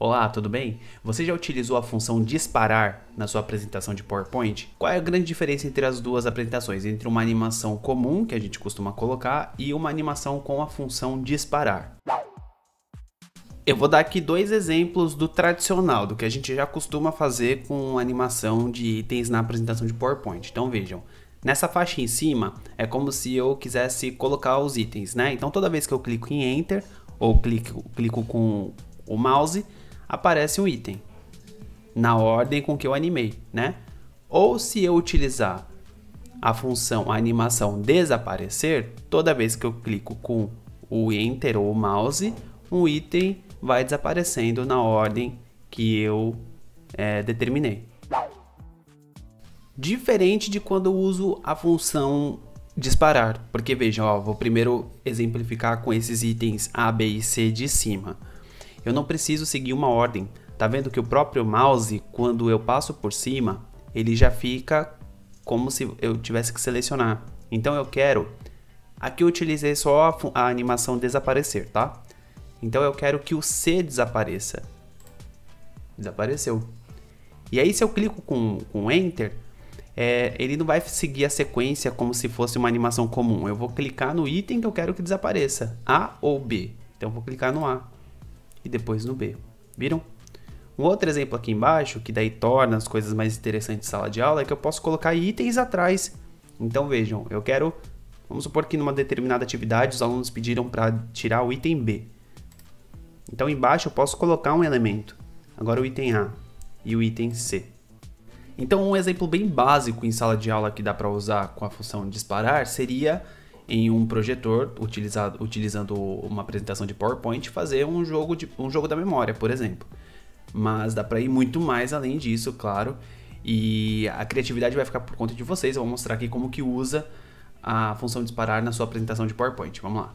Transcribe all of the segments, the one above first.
Olá, tudo bem? Você já utilizou a função disparar na sua apresentação de PowerPoint? Qual é a grande diferença entre as duas apresentações? Entre uma animação comum, que a gente costuma colocar, e uma animação com a função disparar? Eu vou dar aqui dois exemplos do tradicional, do que a gente já costuma fazer com animação de itens na apresentação de PowerPoint. Então vejam, nessa faixa em cima é como se eu quisesse colocar os itens, né? Então toda vez que eu clico em Enter ou clico com o mouse, aparece um item na ordem com que eu animei, né? Ou se eu utilizar a função a animação desaparecer, toda vez que eu clico com o Enter ou o mouse, um item vai desaparecendo na ordem que eu determinei. Diferente de quando eu uso a função disparar, porque vejam, ó, vou primeiro exemplificar com esses itens A, B e C de cima. Eu não preciso seguir uma ordem. Tá vendo que o próprio mouse, quando eu passo por cima, ele já fica como se eu tivesse que selecionar. Então eu quero... Aqui eu utilizei só a animação desaparecer, tá? Então eu quero que o C desapareça. Desapareceu. E aí se eu clico com Enter, ele não vai seguir a sequência como se fosse uma animação comum. Eu vou clicar no item que eu quero que desapareça. A ou B. Então eu vou clicar no A. E depois no B. Viram? Um outro exemplo aqui embaixo, que daí torna as coisas mais interessantes em sala de aula, é que eu posso colocar itens atrás. Então vejam, eu quero... Vamos supor que numa determinada atividade os alunos pediram para tirar o item B. Então embaixo eu posso colocar um elemento. Agora o item A e o item C. Então um exemplo bem básico em sala de aula que dá para usar com a função disparar seria... em um projetor, utilizando uma apresentação de PowerPoint, fazer um jogo da memória, por exemplo. Mas dá para ir muito mais além disso, claro. E a criatividade vai ficar por conta de vocês. Eu vou mostrar aqui como que usa a função disparar na sua apresentação de PowerPoint. Vamos lá.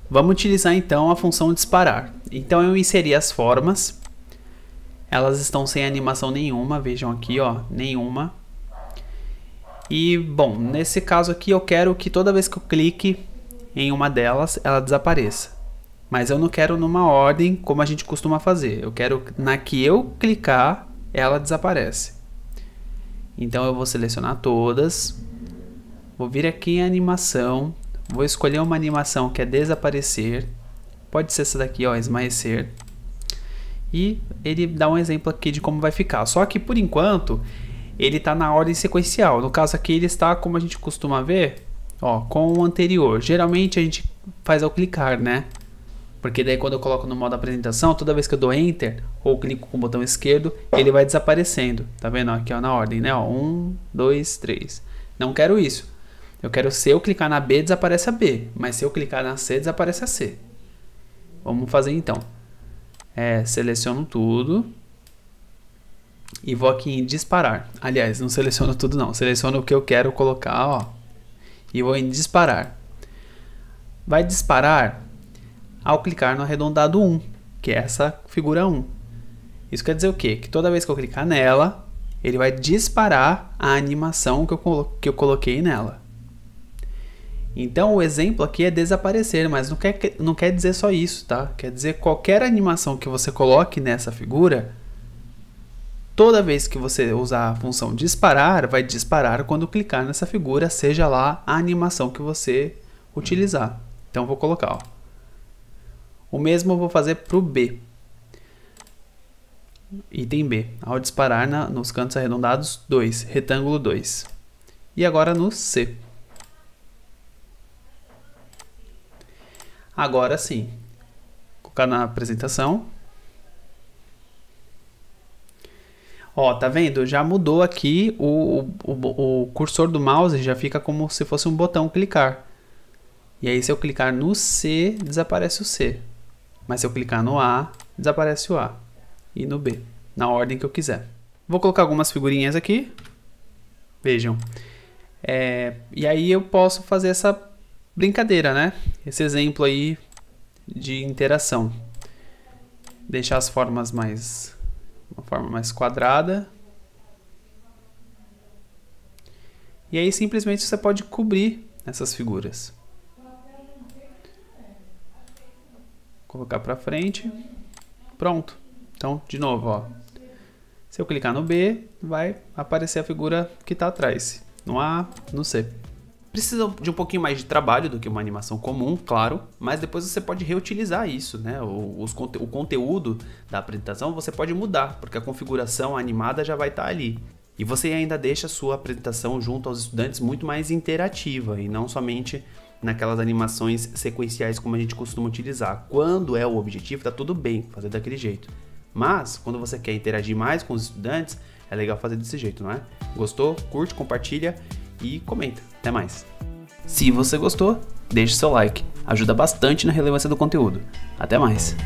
Vamos utilizar então a função disparar. Então eu inseri as formas. Elas estão sem animação nenhuma, vejam aqui, ó, nenhuma. E, bom, nesse caso aqui eu quero que toda vez que eu clique em uma delas, ela desapareça. Mas eu não quero numa ordem como a gente costuma fazer. Eu quero na que eu clicar, ela desaparece. Então eu vou selecionar todas. Vou vir aqui em animação. Vou escolher uma animação que é desaparecer. Pode ser essa daqui, ó, esmaecer. E ele dá um exemplo aqui de como vai ficar. Só que por enquanto... ele está na ordem sequencial. No caso aqui ele está, como a gente costuma ver, ó, com o anterior. Geralmente a gente faz ao clicar, né? Porque daí quando eu coloco no modo apresentação, toda vez que eu dou Enter ou clico com o botão esquerdo, ele vai desaparecendo. Tá vendo? Aqui ó, na ordem, né? Ó, 1, 2, 3. Não quero isso. Eu quero se eu clicar na B, desaparece a B. Mas se eu clicar na C, desaparece a C. Vamos fazer então. Seleciono tudo. E vou aqui em disparar. Aliás, não seleciono tudo não. Seleciono o que eu quero colocar, ó. E vou em disparar. Vai disparar ao clicar no arredondado 1, que é essa figura 1. Isso quer dizer o quê? Que toda vez que eu clicar nela, ele vai disparar a animação que eu coloquei nela. Então o exemplo aqui é desaparecer, mas não quer dizer só isso, tá? Quer dizer qualquer animação que você coloque nessa figura... toda vez que você usar a função disparar, vai disparar quando clicar nessa figura, seja lá a animação que você utilizar. Então vou colocar, ó. O mesmo eu vou fazer para o B. Item B. Ao disparar nos cantos arredondados 2, retângulo 2. E agora no C. Agora sim. Vou colocar na apresentação. Ó, tá vendo? Já mudou aqui o cursor do mouse, já fica como se fosse um botão clicar. E aí se eu clicar no C, desaparece o C. Mas se eu clicar no A, desaparece o A. E no B, na ordem que eu quiser. Vou colocar algumas figurinhas aqui. Vejam. E aí eu posso fazer essa brincadeira, né? Esse exemplo aí de interação. Deixar as formas uma forma mais quadrada. E aí simplesmente você pode cobrir essas figuras. colocar para frente, pronto. Então, de novo, ó, se eu clicar no B, vai aparecer a figura que está atrás, no A, no C. Precisa de um pouquinho mais de trabalho do que uma animação comum, claro, mas depois você pode reutilizar isso, né? O conteúdo da apresentação você pode mudar, porque a configuração animada já vai estar ali. E você ainda deixa a sua apresentação junto aos estudantes muito mais interativa e não somente naquelas animações sequenciais como a gente costuma utilizar. Quando é o objetivo, tá tudo bem fazer daquele jeito. Mas, quando você quer interagir mais com os estudantes, é legal fazer desse jeito, não é? Gostou? Curte, compartilha e comenta. Até mais. Se você gostou, deixe seu like. Ajuda bastante na relevância do conteúdo. Até mais.